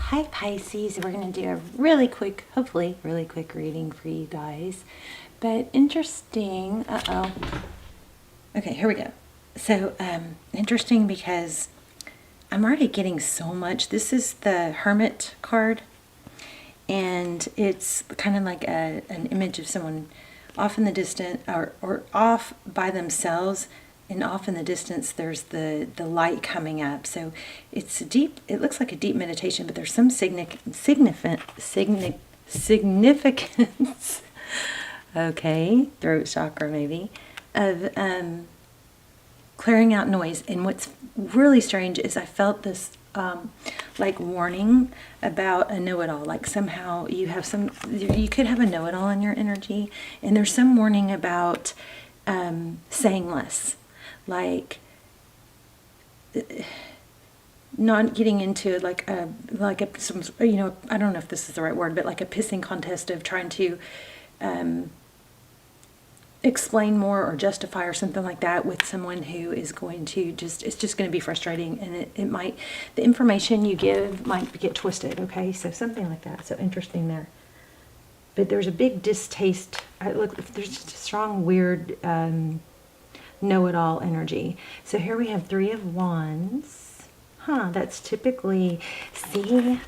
Hi Pisces, we're going to do a really quick, hopefully really quick reading for you guys. But interesting, okay, here we go. So, interesting because I'm already getting so much. This is the Hermit card, and it's kind of like an image of someone off in the distance, or off by themselves, and off in the distance there's the light coming up. So it's deep, it looks like a deep meditation, but there's some significance okay, throat chakra maybe, of clearing out noise. And what's really strange is I felt this like warning about a know-it-all. Like somehow you could have a know-it-all in your energy, and there's some warning about saying less, like not getting into some, I don't know if this is the right word, but like a pissing contest of trying to explain more or justify or something like that with someone who is going to it's just going to be frustrating, and it might, the information you give might get twisted. Okay, so something like that. So interesting there. But there's a big distaste. There's just a strong, weird know-it-all energy. So here we have Three of Wands. That's typically, see,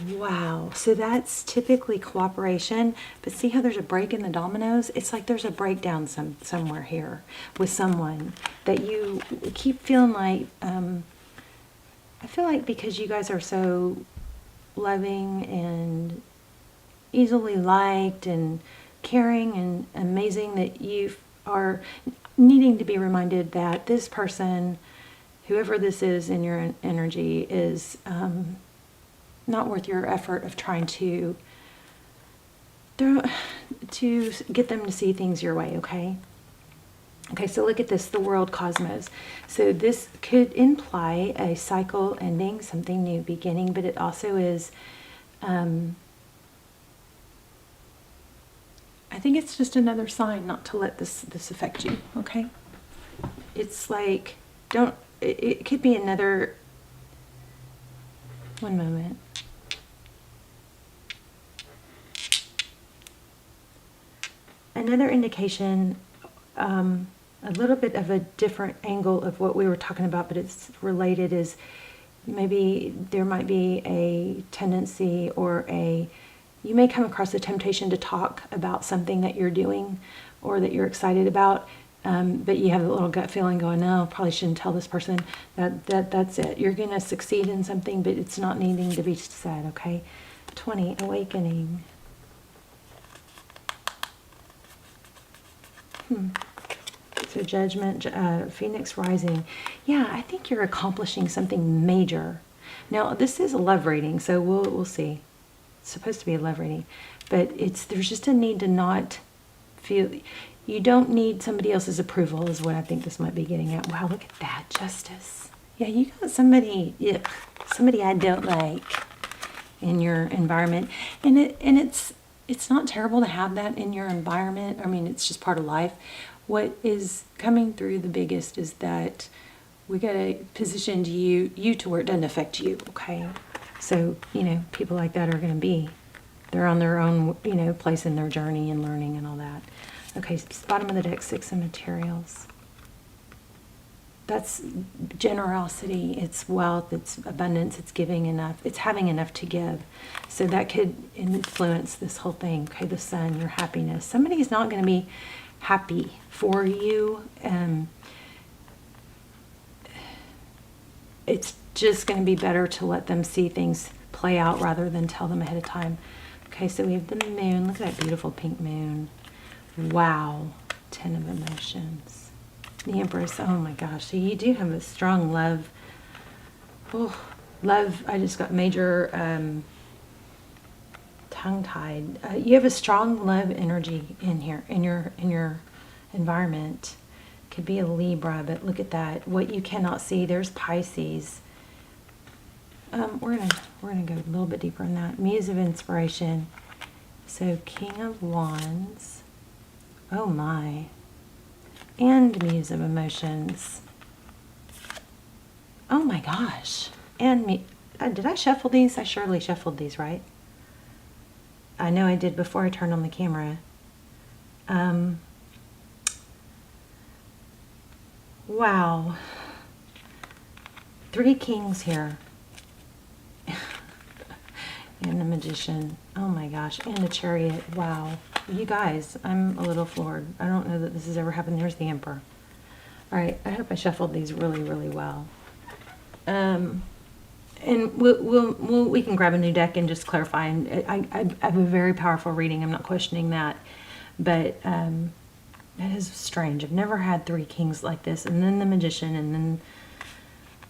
wow. So that's typically cooperation, but see how there's a break in the dominoes? It's like there's a breakdown somewhere here with someone that you keep feeling like, I feel like because you guys are so loving and easily liked and caring and amazing, that you are needing to be reminded that this person, whoever this is in your energy, is not worth your effort of trying to get them to see things your way. Okay, so look at this, the world cosmos. So this could imply a cycle ending, something new beginning, but it also is, I think it's just another sign not to let this affect you. Okay, it's like, it could be another, one moment. Another indication, a little bit of a different angle of what we were talking about, but it's related, is maybe there might be a tendency, or you may come across a temptation to talk about something that you're doing or that you're excited about, but you have a little gut feeling going, no, probably shouldn't tell this person. That's it. You're going to succeed in something, but it's not needing to be said. Okay, 20, awakening. So Judgment, Phoenix rising. Yeah, I think you're accomplishing something major. Now, this is a love reading, so we'll see. It's supposed to be a love reading, but there's just a need to not feel, you don't need somebody else's approval, is what I think this might be getting at. Wow, look at that, Justice. Yeah, you got somebody I don't like in your environment, and it's not terrible to have that in your environment. I mean, it's just part of life. What is coming through the biggest is that we got to position you to where it doesn't affect you. Okay, so people like that are going to be, they're on their own place in their journey and learning and all that. Okay, bottom of the deck, Six of Materials. That's generosity, it's wealth, it's abundance, it's giving enough, it's having enough to give. So that could influence this whole thing. Okay, the Sun, your happiness. Somebody's not going to be happy for you. It's just going to be better to let them see things play out rather than tell them ahead of time. Okay, so we have the moon. Look at that beautiful pink moon. Wow. 10 of emotions. The Empress. Oh my gosh. So you do have a strong love. Oh, love. I just got major tongue-tied. You have a strong love energy in here, in your environment. Could be a Libra, but look at that. What you cannot see. There's Pisces. We're gonna go a little bit deeper in that. Muse of inspiration. So King of Wands. Oh my. And Muse of emotions. Oh my gosh. And did I shuffle these? I surely shuffled these, right? I know I did before I turned on the camera. Wow. 3 kings here. And the Magician. Oh my gosh. And the Chariot. Wow. You guys, I'm a little floored. I don't know that this has ever happened. There's the Emperor. All right. I hope I shuffled these really, really well. And we can grab a new deck and just clarify. And I have a very powerful reading. I'm not questioning that. But it is strange. I've never had 3 kings like this. And then the Magician, and then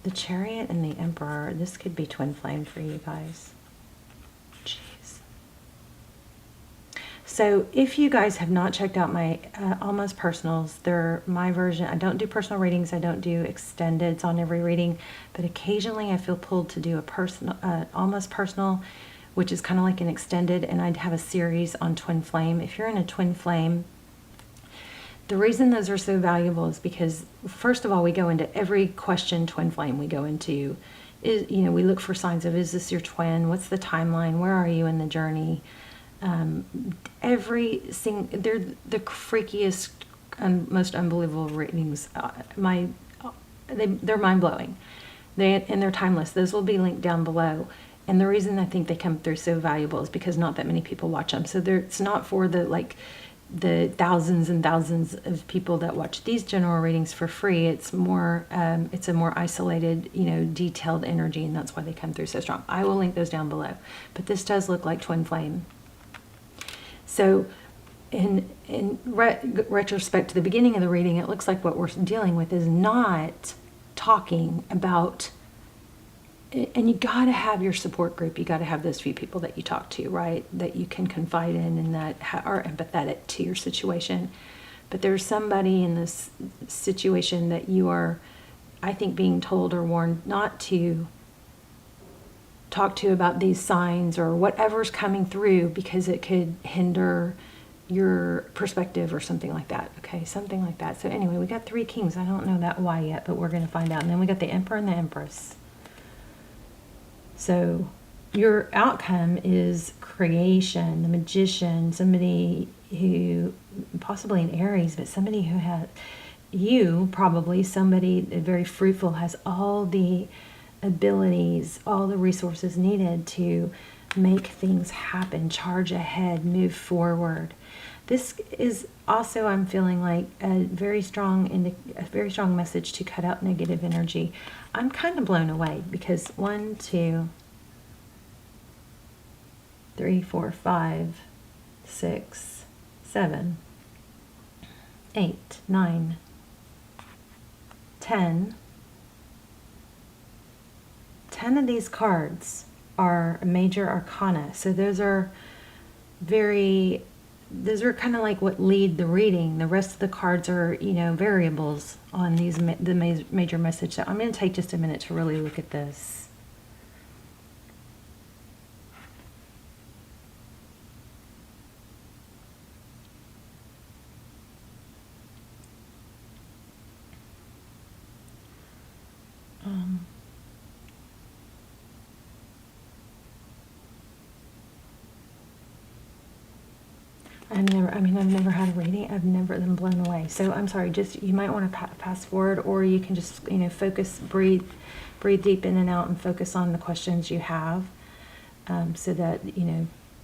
the Chariot and the Emperor. This could be twin flame for you guys. Jeez. So if you guys have not checked out my Almost Personals, they're my version. I don't do personal readings. I don't do extendeds on every reading. But occasionally I feel pulled to do a personal, Almost Personal, which is kind of like an extended. And I'd have a series on twin flame. If you're in a twin flame, the reason those are so valuable is because, first of all, we go into every question twin flame we go into. We look for signs of, is this your twin? What's the timeline? Where are you in the journey? They're the freakiest and most unbelievable readings. They're mind-blowing. And they're timeless. Those will be linked down below. And the reason I think they come through so valuable is because not that many people watch them. So it's not for the thousands and thousands of people that watch these general readings for free. It's more, it's a more isolated, detailed energy, and that's why they come through so strong. I will link those down below. But this does look like twin flame. So in retrospect to the beginning of the reading, it looks like what we're dealing with is not talking about, and you got to have your support group. You got to have those few people that you talk to, right? That you can confide in and that are empathetic to your situation. But there's somebody in this situation that you are, I think, being told or warned not to talk to about these signs or whatever's coming through, because it could hinder your perspective or something like that. Okay, something like that. So anyway, we got 3 kings. I don't know that why yet, but we're going to find out. And then we got the Emperor and the Empress. So your outcome is creation, the Magician, somebody who, possibly an Aries, but somebody who has, probably somebody very fruitful, has all the abilities, all the resources needed to make things happen, charge ahead, move forward. This is also, I'm feeling like a very strong message to cut out negative energy. I'm kind of blown away because 1, 2, 3, 4, 5, 6, 7, 8, 9, 10. 10 of these cards are major arcana. So those are kind of like what lead the reading. The rest of the cards are, variables on the major message. So I'm going to take just a minute to really look at this. I've never had a reading. I've never been blown away. So I'm sorry, you might want to pass forward, or you can just, focus, breathe deep in and out and focus on the questions you have, so that,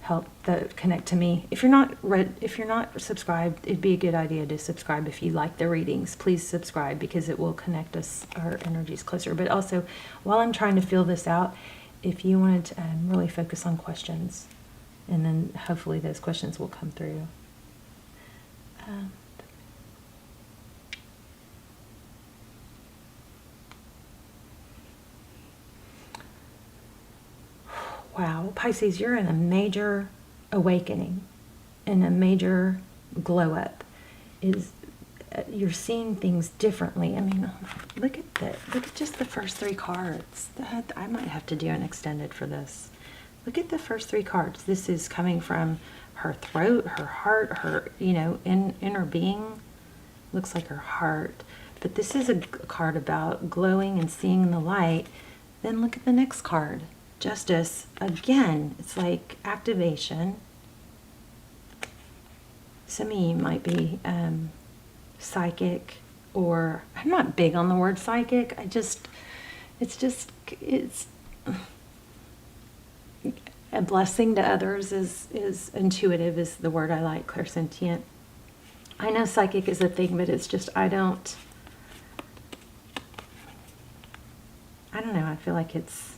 help connect to me. If you're not subscribed, it'd be a good idea to subscribe. If you like the readings, please subscribe, because it will connect our energies closer. But also, while I'm trying to feel this out, if you wanted to really focus on questions, and then hopefully those questions will come through. Wow, Pisces, you're in a major awakening, in a major glow up. You're seeing things differently. Look at just the first 3 cards. I might have to do an extended for this. Look at the first 3 cards. This is coming from her throat, her heart, her, inner being. Looks like her heart. But this is a card about glowing and seeing the light. Then look at the next card. Justice, again, it's like activation. Some of you might be psychic, or I'm not big on the word psychic. It's a blessing to others is intuitive is the word I like, clairsentient. I know psychic is a thing, but it's just, I don't know, I feel like it's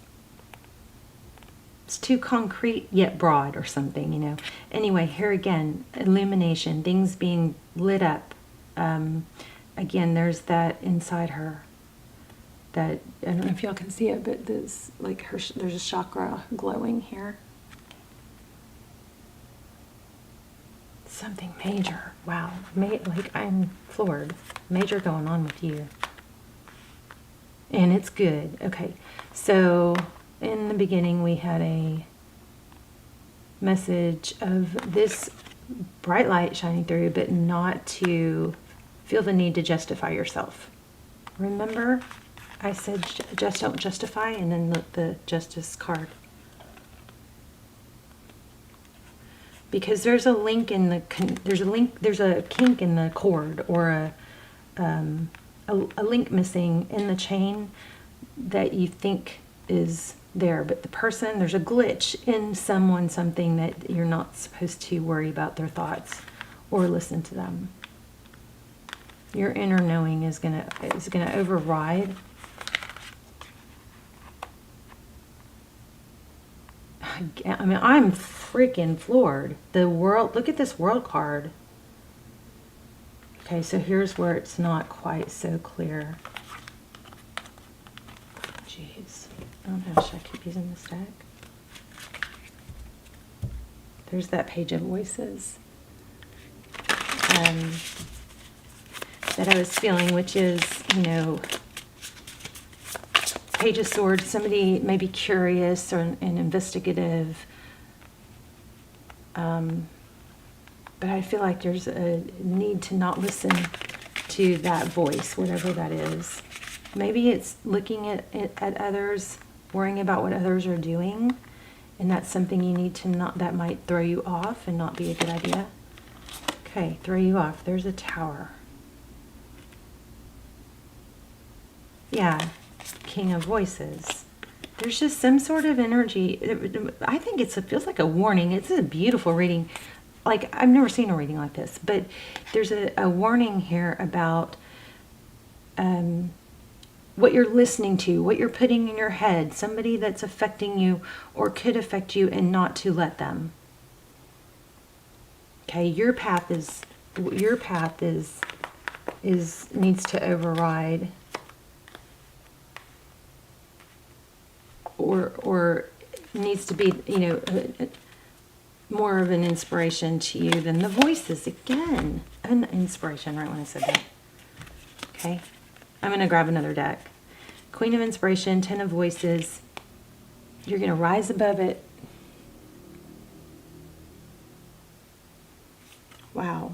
too concrete yet broad or something, you know. Anyway, here again, illumination, things being lit up. Again, there's that inside her that, I don't know if y'all can see it, but there's like there's a chakra glowing here. Something major. Wow. Like, I'm floored. Major going on with you. And it's good. Okay. So in the beginning, we had a message of this bright light shining through, but not to feel the need to justify yourself. Remember, I said just don't justify, and then the justice card. Because there's a link in the there's a kink in the cord, or a link missing in the chain that you think is there, but the person, there's a glitch in someone, something that you're not supposed to worry about their thoughts or listen to them. Your inner knowing is gonna override. I mean, I'm freaking floored. The world, look at this world card. Okay, so here's where it's not quite so clear. Jeez. I don't know, should I keep using this deck? There's that page of voices that I was feeling, which is, you know, Page of Swords, somebody may be curious and investigative, but I feel like there's a need to not listen to that voice, whatever that is. Maybe it's looking at others, worrying about what others are doing, and that's something you need to not, that might throw you off and not be a good idea. Okay, throw you off. There's a Tower. Yeah, King of Voices. There's just some sort of energy. I think it feels like a warning. It's a beautiful reading. Like, I've never seen a reading like this, but there's a warning here about what you're listening to, what you're putting in your head, somebody that's affecting you or could affect you, and not to let them. Okay, your path needs to override, or needs to be, you know, more of an inspiration to you than the voices. Again, an inspiration, right when I said that. Okay, I'm going to grab another deck. Queen of Inspiration, Ten of Voices. You're going to rise above it. Wow.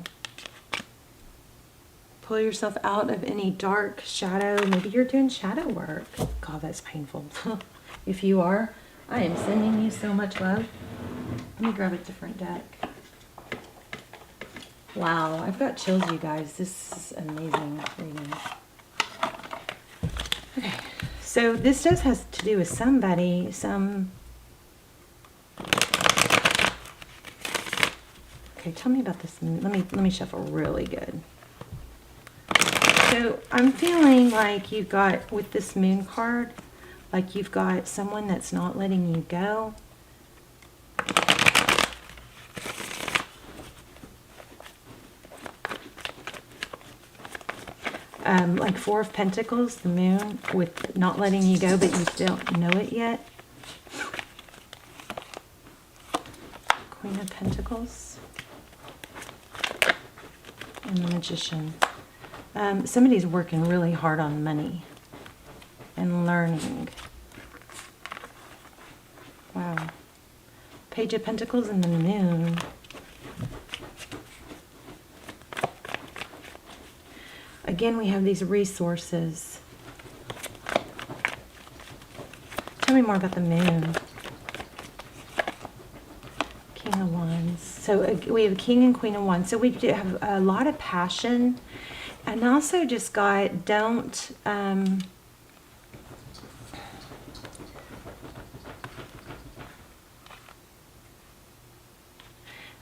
Pull yourself out of any dark shadow. Maybe you're doing shadow work. God, that's painful. If you are, I am sending you so much love. Let me grab a different deck. Wow, I've got chills, you guys. This is amazing reading. Okay, so this does has to do with somebody, Okay, tell me about this. Let me shuffle really good. So I'm feeling like you've got, with this Moon card, like you've got someone that's not letting you go. Like Four of Pentacles, the Moon, with not letting you go, but you don't know it yet. Queen of Pentacles. And the Magician. Somebody's working really hard on money and learning. Wow. Page of Pentacles and the Moon. Again, we have these resources. Tell me more about the Moon. King of Wands. So we have a King and Queen of Wands. So we do have a lot of passion. And also just got, don't,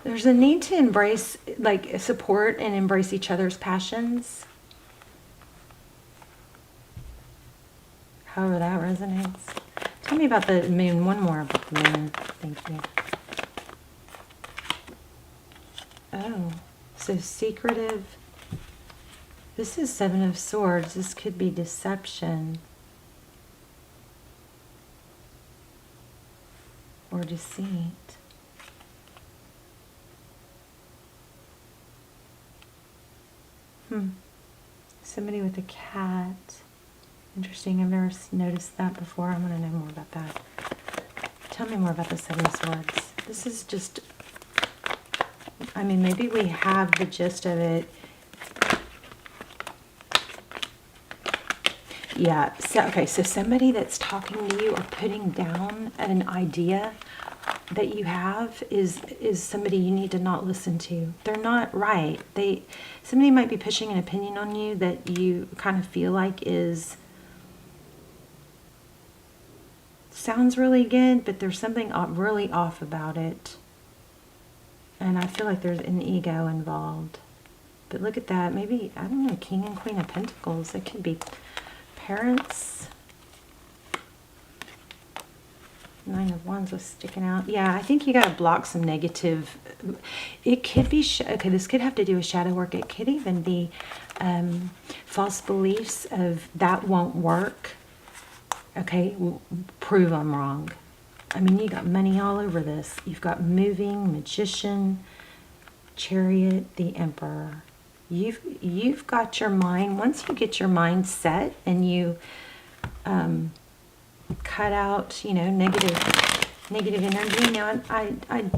there's a need to embrace, like, support and embrace each other's passions. However that resonates. Tell me about the moon. One more about the moon. Thank you. Oh, so secretive. This is Seven of Swords. This could be deception. Or deceit. Somebody with a cat. Interesting. I've never noticed that before. I'm going to know more about that. Tell me more about the Seven of Swords. This is just, I mean, maybe we have the gist of it. Yeah. So, okay. So somebody that's talking to you or putting down an idea that you have is somebody you need to not listen to. They're not right. Somebody might be pushing an opinion on you that you kind of feel like sounds really good, but there's something really off about it. And I feel like there's an ego involved. But look at that. Maybe, I don't know, King and Queen of Pentacles. It could be parents. Nine of Wands was sticking out. Yeah, I think you got to block some negative. It could be, okay, this could have to do with shadow work. It could even be false beliefs of that won't work. Okay, prove I'm wrong. I mean, you got money all over this. You've got moving, Magician, Chariot, the Emperor. You've got your mind. Once you get your mind set and you cut out, you know, negative energy. Now, I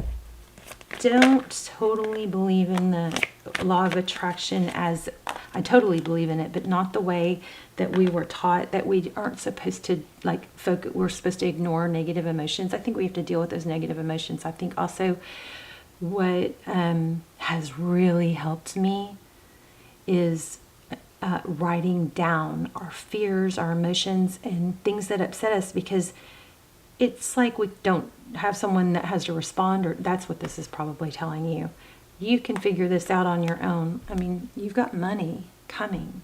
don't totally believe in the law of attraction as, I totally believe in it, but not the way that we were taught, that we aren't supposed to, like, we're supposed to ignore negative emotions. I think we have to deal with those negative emotions. I think also what has really helped me is writing down our fears, our emotions, and things that upset us, because it's like we don't have someone that has to respond, or that's what this is probably telling you. You can figure this out on your own. I mean, you've got money coming.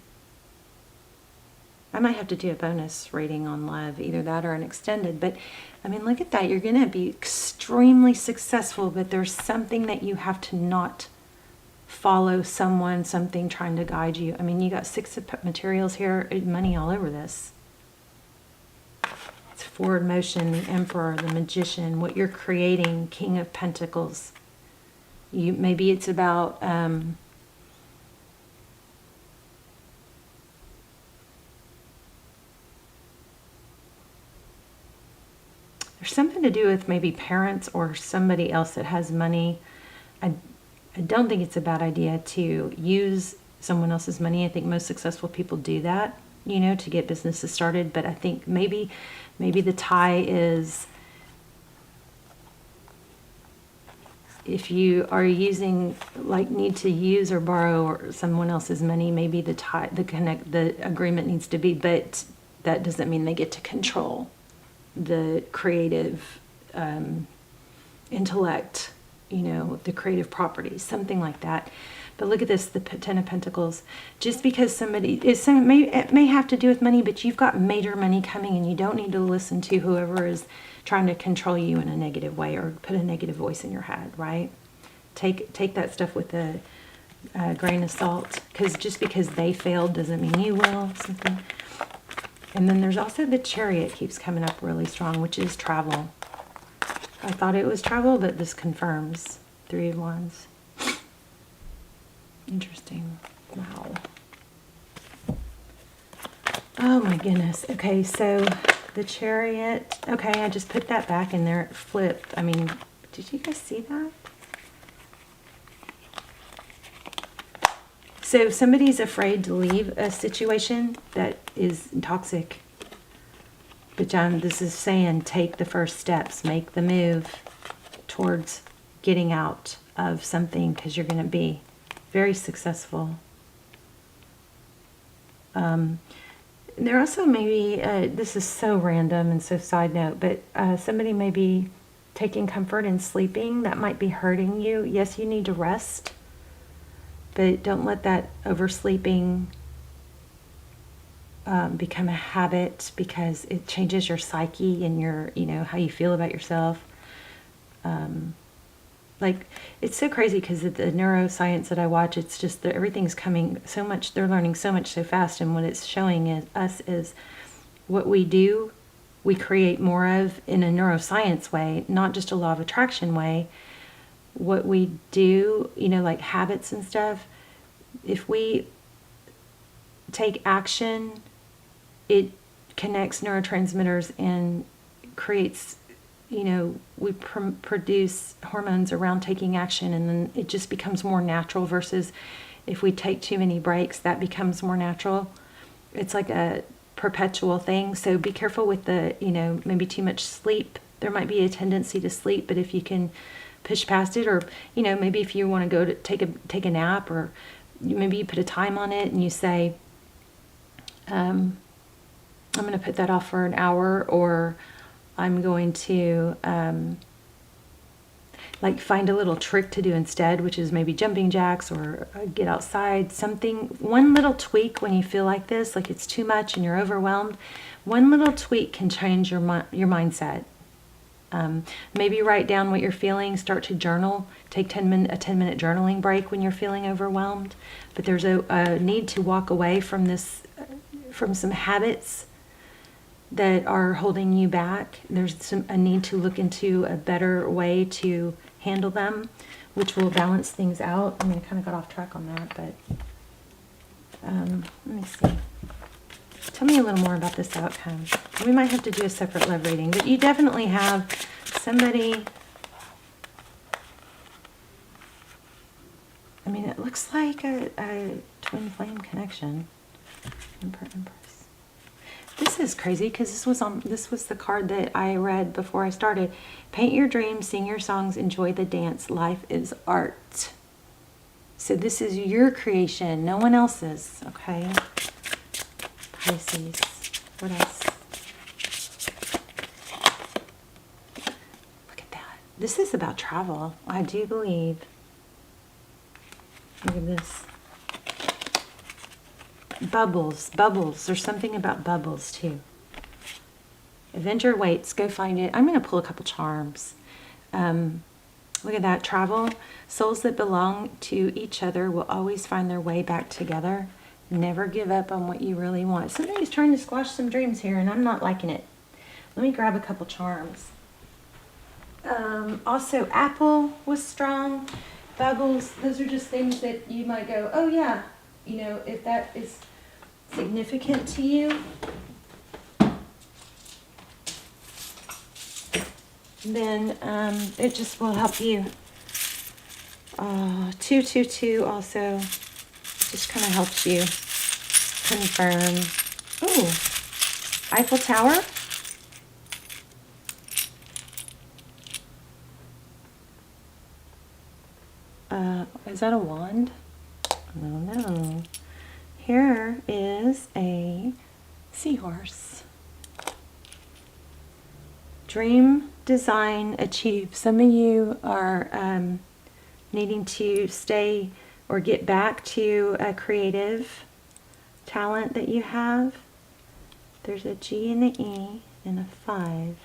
I might have to do a bonus reading on love, either that or an extended, but I mean, look at that. You're going to be extremely successful, but there's something that you have to not follow something trying to guide you. I mean, you got Six of Materials here, money all over this. It's forward motion, the Emperor, the Magician, what you're creating, King of Pentacles. Maybe it's about there's something to do with maybe parents or somebody else that has money. I don't think it's a bad idea to use someone else's money. I think most successful people do that, you know, to get businesses started. But I think maybe the tie is, if you are using, like, need to use or borrow someone else's money, maybe the agreement needs to be, but that doesn't mean they get to control the creative intellect, you know, the creative properties, something like that. But look at this, the Ten of Pentacles. Just because it may have to do with money, but you've got major money coming, and you don't need to listen to whoever is trying to control you in a negative way or put a negative voice in your head, right? Take that stuff with a grain of salt, because just because they failed doesn't mean you will. Something. And then there's also the Chariot keeps coming up really strong, which is travel. I thought it was travel, but this confirms. Three of Wands. Interesting. Wow. Oh my goodness. Okay, so the Chariot. Okay, I just put that back in there. It flipped. I mean, did you guys see that? So somebody's afraid to leave a situation that is toxic. But John, this is saying take the first steps, make the move towards getting out of something, because you're going to be very successful. There also may be, this is so random and so side note, but somebody may be taking comfort in sleeping. That might be hurting you. Yes, you need to rest, but don't let that oversleeping become a habit, because it changes your psyche and your, how you feel about yourself. Like, it's so crazy because the neuroscience that I watch, it's just that everything's coming so much, they're learning so much so fast, and what it's showing us is what we do, we create more of in a neuroscience way, not just a law of attraction way. What we do, like habits and stuff, if we take action, it connects neurotransmitters and creates, we produce hormones around taking action, and then it just becomes more natural, versus if we take too many breaks, that becomes more natural. It's like a perpetual thing. So be careful with the, maybe too much sleep. There might be a tendency to sleep, but if you can push past it, or, maybe if you want to go to take a nap, or maybe you put a time on it and you say, I'm going to put that off for an hour, or I'm going to like find a little trick to do instead, which is maybe jumping jacks, or get outside, something. One little tweak when you feel like this, like it's too much and you're overwhelmed, one little tweak can change your mindset. Maybe write down what you're feeling, start to journal, take a 10-minute journaling break when you're feeling overwhelmed. But there's a need to walk away from this, from some habits that are holding you back. There's a need to look into a better way to handle them, which will balance things out. I mean, I kind of got off track on that, but let me see. Tell me a little more about this outcome. We might have to do a separate love reading, but you definitely have somebody. I mean, it looks like a twin flame connection. Empress. This is crazy, because this was the card that I read before I started. Paint your dreams, sing your songs, enjoy the dance. Life is art. So this is your creation, no one else's. Okay. Pisces. What else? Look at that. This is about travel, I do believe. Look at this. Bubbles. There's something about bubbles too. Avenger waits. Go find it. I'm going to pull a couple charms. Look at that. Travel. Souls that belong to each other will always find their way back together. Never give up on what you really want. Somebody's trying to squash some dreams here, and I'm not liking it. Let me grab a couple charms. Also, apple was strong. Bubbles. Those are just things that you might go, oh yeah. If that is significant to you, then it just will help you. 222 also just kind of helps you confirm. Ooh, Eiffel Tower. Is that a wand? Oh no. Here is a seahorse. Dream, design, achieve. Some of you are needing to stay or get back to a creative talent that you have. There's a G and an E and a 5.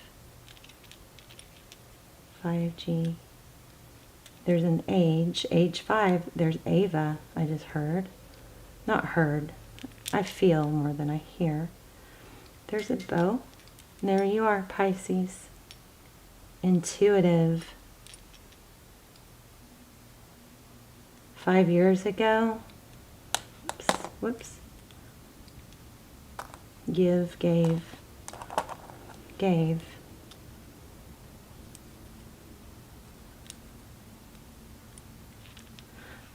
5G. There's an age 5. There's Ava, I just heard. Not heard. I feel more than I hear. There's a bow. And there you are, Pisces. Intuitive. 5 years ago. Whoops. Give, gave.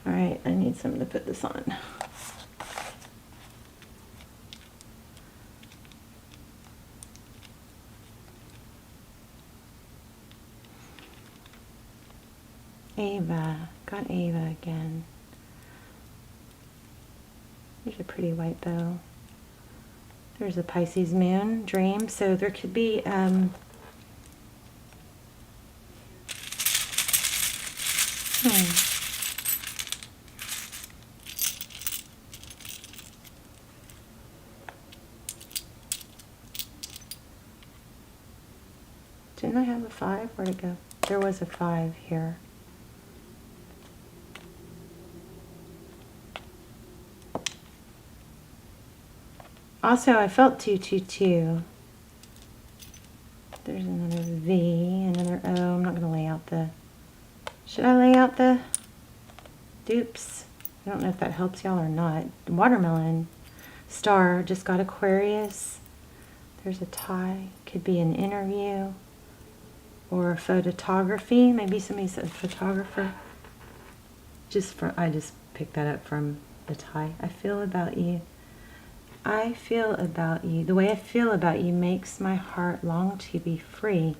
All right, I need something to put this on. Ava. Got Ava again. There's a pretty white bow. There's a Pisces moon, dream. So there could be, Didn't I have a 5? Where'd it go? There was a 5 here. Also, I felt 222. There's another V, another O. I'm not going to lay out the... Should I lay out the dupes? I don't know if that helps y'all or not. Watermelon. Star. Just got Aquarius. There's a tie. Could be an interview. Or photography. Maybe somebody's a photographer. I just picked that up from the tie. I feel about you. I feel about you. The way I feel about you makes my heart long to be free.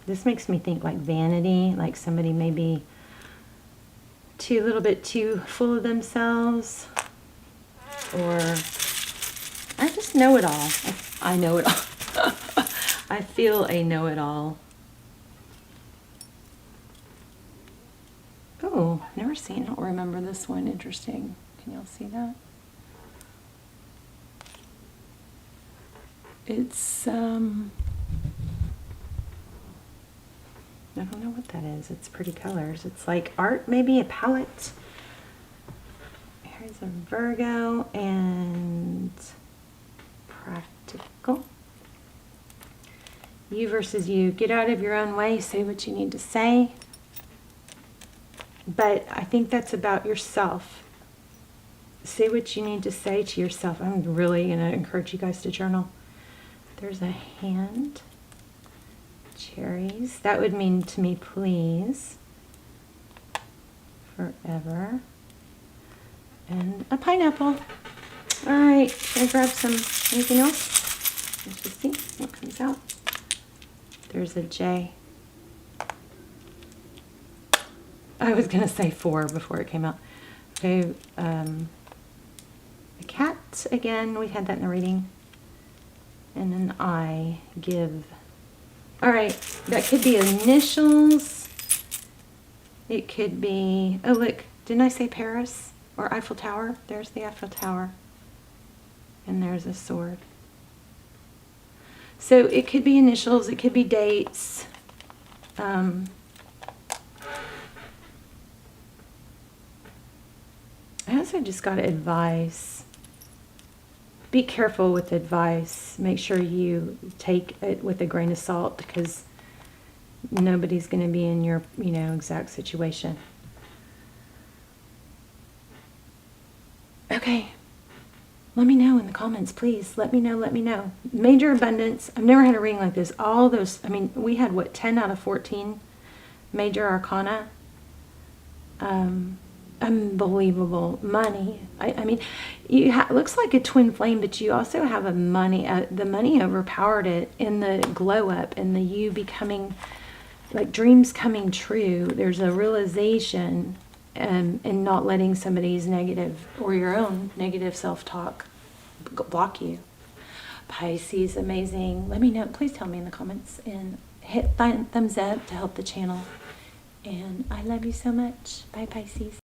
This makes me think like vanity, like somebody may be a little bit too full of themselves, or I just know it all. I know it all. I feel a know-it-all. Oh, never seen, I don't remember this one. Interesting. Can y'all see that? It's, I don't know what that is. It's pretty colors. It's like art, maybe a palette. Here's a Virgo and practical. You versus you. Get out of your own way. Say what you need to say. But I think that's about yourself. Say what you need to say to yourself. I'm really going to encourage you guys to journal. There's a hand. Cherries. That would mean to me, please. Forever. And a pineapple. Alright, can I grab some, anything else? Let's just see what comes out. There's a J. I was going to say 4 before it came out. Okay, a cat, again, we had that in the reading. And an I, give. Alright, that could be initials. It could be, oh look, didn't I say Paris? Or Eiffel Tower? There's the Eiffel Tower. And there's a sword. So it could be initials, it could be dates. I also just got advice. Be careful with advice. Make sure you take it with a grain of salt, because nobody's going to be in your, exact situation. Okay. Let me know in the comments, please. Let me know. Major abundance. I've never had a reading like this. All those, we had, what, 10 out of 14 major arcana? Unbelievable. Money. Looks like a twin flame, but you also have a money. The money overpowered it in the glow up, and the you becoming, like dreams coming true. There's a realization. And not letting somebody's negative or your own negative self-talk block you. Pisces, amazing. Let me know. Please tell me in the comments, and hit thumbs up to help the channel. And I love you so much. Bye, Pisces.